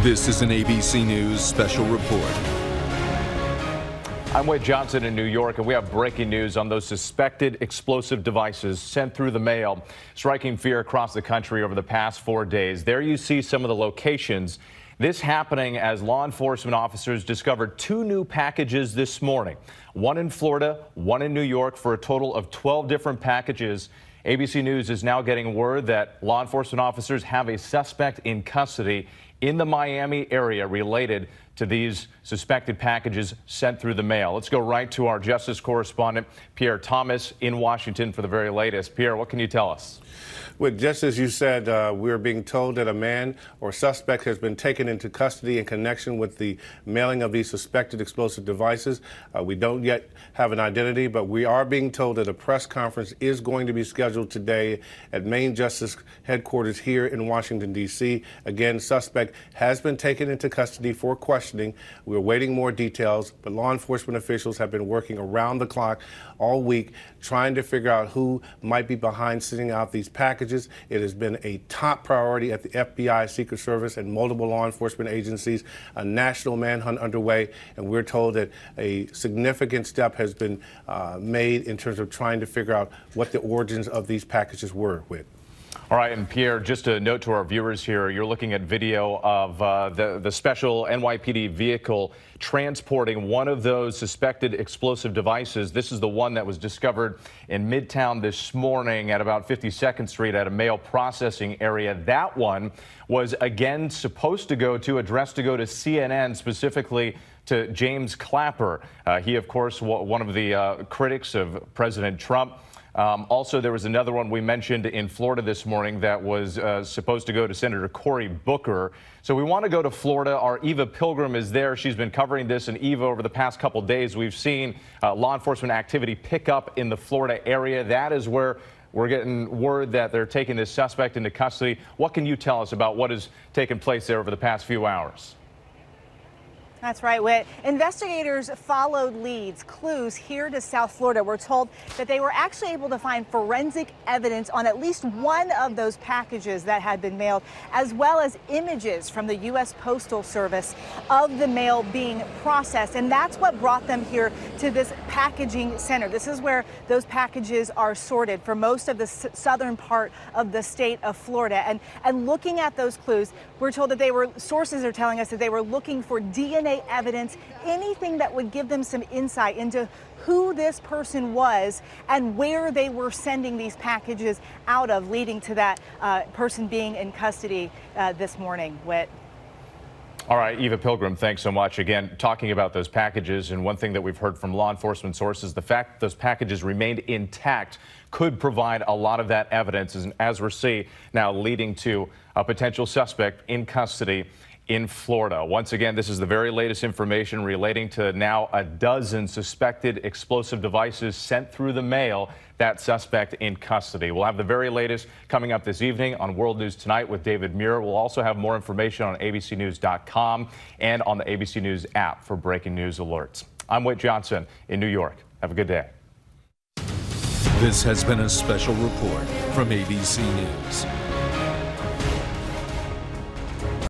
This is an ABC News special report. I'm Wade Johnson in New York, and we have breaking news on those suspected explosive devices sent through the mail, striking fear across the country over the past 4 days. There you see some of the locations. This happening as law enforcement officers discovered 2 new packages this morning, one in Florida, one in New York, for a total of 12 different packages. ABC News is now getting word that law enforcement officers have a suspect in custody in the Miami area related to these suspected packages sent through the mail. Let's go right to our justice correspondent, Pierre Thomas, in Washington for the very latest. Pierre, what can you tell us? Well, just as you said, we're being told that a man or suspect has been taken into custody in connection with the mailing of these suspected explosive devices. We don't yet have an identity, but we are being told that a press conference is going to be scheduled today at Main Justice Headquarters here in Washington, D.C. Again, suspect has been taken into custody for questioning. We're awaiting more details, but law enforcement officials have been working around the clock all week trying to figure out who might be behind sending out these packages. It has been a top priority at the FBI, Secret Service, and multiple law enforcement agencies. A national manhunt underway, and we're told that a significant step has been made in terms of trying to figure out what the origins of these packages were with. All right, and Pierre, just a note to our viewers here, you're looking at video of the special NYPD vehicle transporting one of those suspected explosive devices. This is the one that was discovered in Midtown this morning at about 52nd Street at a mail processing area. That one was again supposed to go to, addressed to go to CNN, specifically to James Clapper. He, of course, one of the critics of President Trump. Also, there was another one we mentioned in Florida this morning that was supposed to go to Senator Cory Booker. So we want to go to Florida. Our Eva Pilgrim is there. She's been covering this. And Eva, over the past couple days, we've seen law enforcement activity pick up in the Florida area. That is where we're getting word that they're taking this suspect into custody. What can you tell us about what has taken place there over the past few hours? That's right, Whit. Investigators followed leads, clues here to South Florida. We're told that they were actually able to find forensic evidence on at least one of those packages that had been mailed, as well as images from the U.S. Postal Service of the mail being processed. And that's what brought them here to this packaging center. This is where those packages are sorted for most of the southern part of the state of Florida. And looking at those clues, we're told that sources are telling us that they were looking for DNA evidence, anything that would give them some insight into who this person was and where they were sending these packages out of, leading to that person being in custody this morning. Whit. All right, Eva Pilgrim, thanks so much. Again, talking about those packages, and one thing that we've heard from law enforcement sources, the fact that those packages remained intact could provide a lot of that evidence, and as we're seeing now, leading to a potential suspect in custody in Florida. Once again, this is the very latest information relating to now a dozen suspected explosive devices sent through the mail. That suspect in custody. We'll have the very latest coming up this evening on World News Tonight with David Muir. We'll also have more information on abcnews.com and on the ABC News app for breaking news alerts. I'm Wade Johnson in New York. Have a good day. This has been a special report from ABC News.